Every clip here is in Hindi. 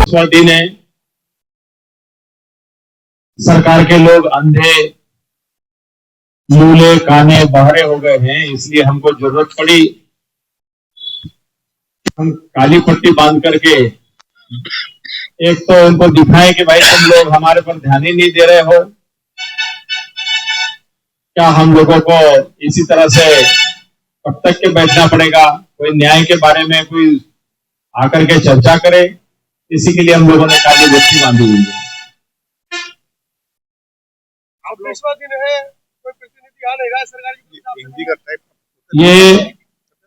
10वां दिन है। सरकार के लोग अंधे, लूले, काने, बहरे हो गए हैं, इसलिए हमको जरूरत पड़ी हम काली पट्टी बांध करके एक तो उनको दिखाएं कि भाई तुम लोग हमारे पर ध्यान ही नहीं दे रहे हो। क्या हम लोगों को इसी तरह से कब तक के बैठना पड़ेगा? कोई न्याय के बारे में कोई आकर के चर्चा करे, इसी के लिए हम लोगों ने काली पट्टी बांधी हुई है। दिन है, कोई प्रतिनिधि आ नहीं रहा है सरकार की। ये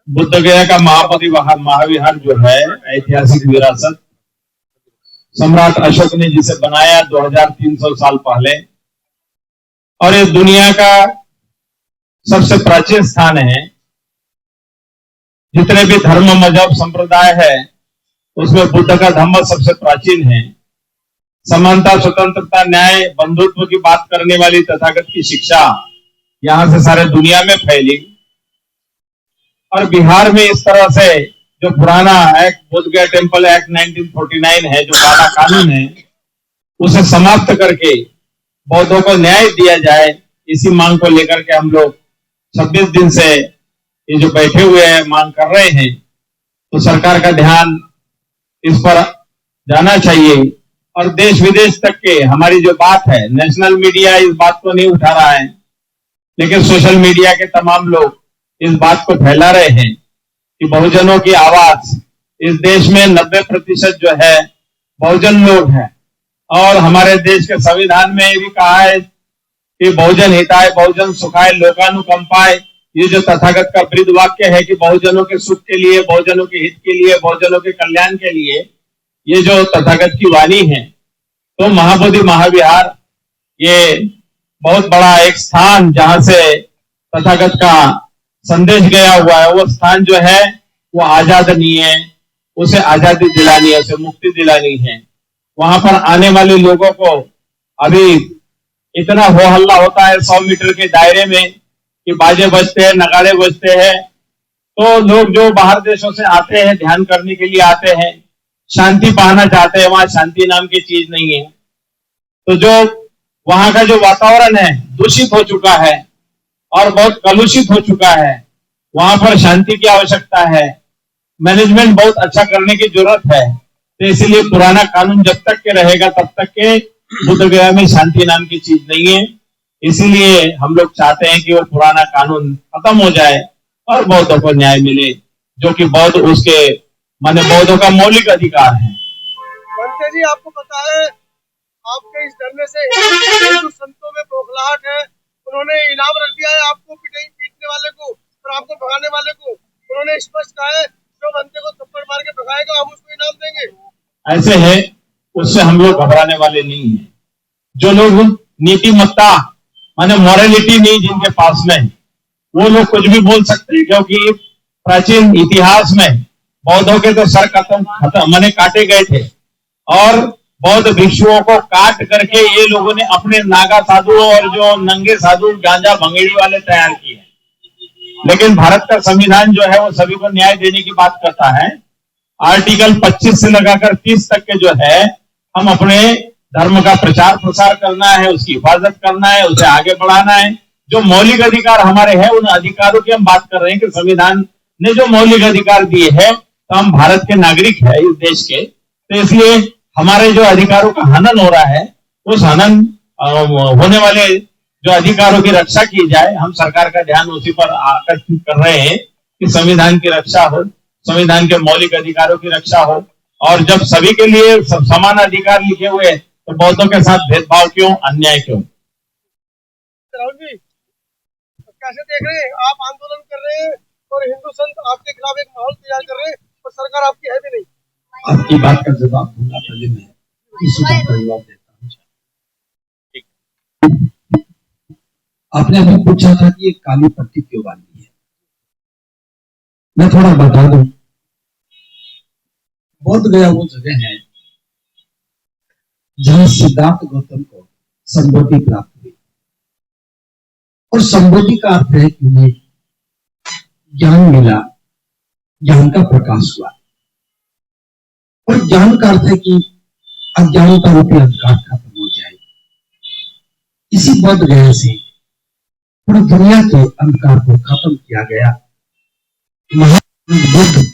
बुद्ध गया का महाविहार जो है ऐतिहासिक विरासत, सम्राट अशोक ने जिसे बनाया 2300 साल पहले, और ये दुनिया का सबसे प्राचीन स्थान है। जितने भी धर्म, मजहब, संप्रदाय है उसमें बुद्ध का धम्म सबसे प्राचीन है। समानता, स्वतंत्रता, न्याय, बंधुत्व की बात करने वाली तथागत की शिक्षा यहां से सारे दुनिया में फैली। और बिहार में इस तरह से जो पुराना एक्ट, बोध गया टेम्पल एक्ट 1949 है, जो काला कानून है, उसे समाप्त करके बौद्धों को न्याय दिया जाए, इसी मांग को लेकर के हम लोग 26 दिन से ये जो बैठे हुए हैं मांग कर रहे हैं। तो सरकार का ध्यान इस पर जाना चाहिए और देश विदेश तक के हमारी जो बात है, नेशनल मीडिया इस बात को नहीं उठा रहा है, लेकिन सोशल मीडिया के तमाम लोग इस बात को फैला रहे हैं कि बहुजनों की आवाज इस देश में 90% जो है बहुजन लोग हैं। और हमारे देश के संविधान में भी कहा है कि बहुजन हिताय, बहुजन सुखाय, लोकानुकंपाय, ये जो तथागत का ब्रीद वाक्य है कि बहुजनों के सुख के लिए, बहुजनों के हित के लिए, बहुजनों के कल्याण के लिए ये जो तथागत की वाणी है। तो महाबोधि महाविहार ये बहुत बड़ा एक स्थान जहां से तथागत का संदेश गया हुआ है, वो स्थान जो है वो आजाद नहीं है, उसे आजादी दिलानी है, उसे मुक्ति दिलानी है। वहां पर आने वाले लोगों को अभी इतना हो हल्ला होता है 100 मीटर के दायरे में कि बाजे बजते हैं, नगाड़े बजते हैं। तो लोग जो बाहर देशों से आते हैं, ध्यान करने के लिए आते हैं, शांति पाना चाहते हैं, वहां शांति नाम की चीज नहीं है। तो जो वहां का जो वातावरण है दूषित हो चुका है और बहुत कलुषित हो चुका है, वहां पर शांति की आवश्यकता है, मैनेजमेंट बहुत अच्छा करने की जरूरत है। तो इसीलिए पुराना कानून जब तक के रहेगा तब तक के बुद्ध गया में शांति नाम की चीज नहीं है। इसीलिए हम लोग चाहते हैं कि वो पुराना कानून खत्म हो जाए और बौद्धों को न्याय मिले, जो कि बौद्ध उसके माने बौद्धों का मौलिक अधिकार है। बनते जी, आपको पता है आपके इस धरने से हिंदू संतों में बौखलाहट है। उन्होंने इनाम रख दिया है आपको, पीटने वाले को और आपको भगाने वाले को। उन्होंने स्पष्ट कहा है जो बनते को थप्पड़ मार के भगाएगा हम उसको इनाम देंगे। ऐसे है, उससे हम लोग घबराने वाले नहीं है। जो लोग नीतिमत्ता माने मॉरलिटी नहीं जिनके पास में, वो लोग कुछ भी बोल सकते हैं, क्योंकि प्राचीन इतिहास में बौद्धों के तो सर खत्म माने काटे गए थे और बौद्ध भिक्षुओं को काट करके ये लोगों ने अपने नागा साधु और जो नंगे साधु, गांजा भंगेड़ी वाले तैयार किए। लेकिन भारत का संविधान जो है वो सभी को न्याय देने की बात करता है। आर्टिकल 25 से लगाकर 30 तक के जो है, हम अपने धर्म का प्रचार प्रसार करना है, उसकी हिफाजत करना है, उसे आगे बढ़ाना है। जो मौलिक अधिकार हमारे हैं उन अधिकारों की हम बात कर रहे हैं कि संविधान ने जो मौलिक अधिकार दिए हैं, तो हम भारत के नागरिक है इस देश के। तो इसलिए हमारे जो अधिकारों का हनन हो रहा है, उस हनन होने वाले जो अधिकारों की रक्षा की जाए, हम सरकार का ध्यान उसी पर आकर्षित कर रहे हैं कि संविधान की रक्षा हो, संविधान के मौलिक अधिकारों की रक्षा हो। और जब सभी के लिए समान अधिकार लिखे हुए तो बौद्धों के साथ भेदभाव क्यों, अन्याय क्यों? राहुल जी, कैसे देख रहे हैं आप? आंदोलन कर रहे हैं और हिंदू संत आपके खिलाफ एक माहौल तैयार कर रहे हैं और सरकार आपकी है भी नहीं। आपकी बात का जवाब दूंगा, पहले मैं इसी बात का जवाब देता हूँ। आपने अभी पूछा था कि ये काली पट्टी क्यों बांधी है, मैं थोड़ा बता दूं। बोध गया वो जगह है जहां सिद्धार्थ गौतम को संबोधि प्राप्त हुई, और संबोधि का अर्थ है कि उन्हें ज्ञान मिला, ज्ञान का प्रकाश हुआ। और ज्ञान का अर्थ है कि अज्ञानता रूपी अंधकार खत्म हो जाए। इसी बोध गया से पूरी दुनिया के अंधकार को खत्म किया गया। महान बुद्ध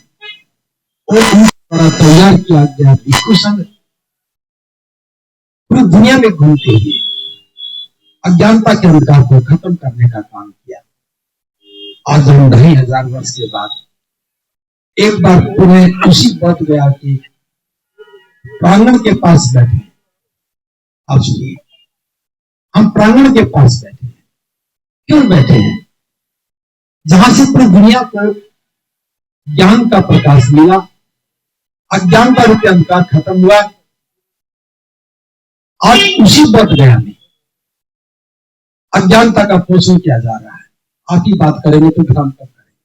और द्वारा तैयार किया गया भिक्षु संघ पूरी दुनिया में घूमते हुए अज्ञानता के अंधकार को खत्म करने का काम किया। आज हम 2500 वर्ष के बाद एक बार पुनः उसी बोध गया के प्रांगण के पास बैठे। अब सुनिए, हम प्रांगण के पास बैठे हैं। क्यों बैठे हैं? जहां से पूरी दुनिया को ज्ञान का प्रकाश मिला, अज्ञानता रूपी अंधकार खत्म हुआ। आज उसी बोध गया में अज्ञानता का पोषण किया जा रहा है। आप ही बात करेंगे तो फिर हम कब करेंगे?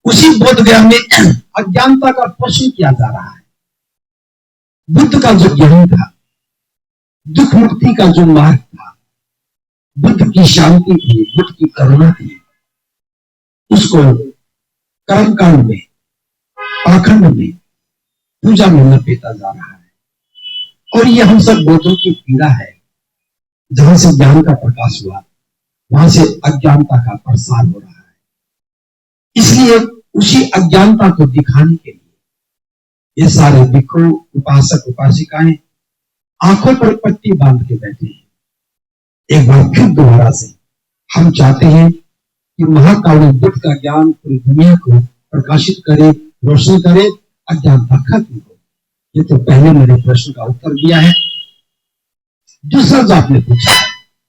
उसी बोध गया में अज्ञानता का पोषण किया जा रहा है। बुद्ध का जो ज्ञान था, दुख मुक्ति का जो मार्ग था, बुद्ध की शांति थी, बुद्ध की करुणा थी, उसको कर्मकांड में, पाखंड में, पूजा में लपेटा जा रहा है। और ये हम सब बोधों की पीड़ा है। जहां से ज्ञान का प्रकाश हुआ, वहां से अज्ञानता का प्रसार हो रहा है। इसलिए उसी अज्ञानता को दिखाने के लिए ये सारे भिक्षु, उपासक, उपासिकाएं आंखों पर पट्टी बांध के बैठे हैं। एक बार फिर दोबारा से हम चाहते हैं कि महाकाल बुद्ध का ज्ञान पूरी दुनिया को प्रकाशित करे, रोशन करे, अज्ञानता खत्म हो। ये तो पहले मेरे प्रश्न का उत्तर दिया है। दूसरा जो आपने पूछा,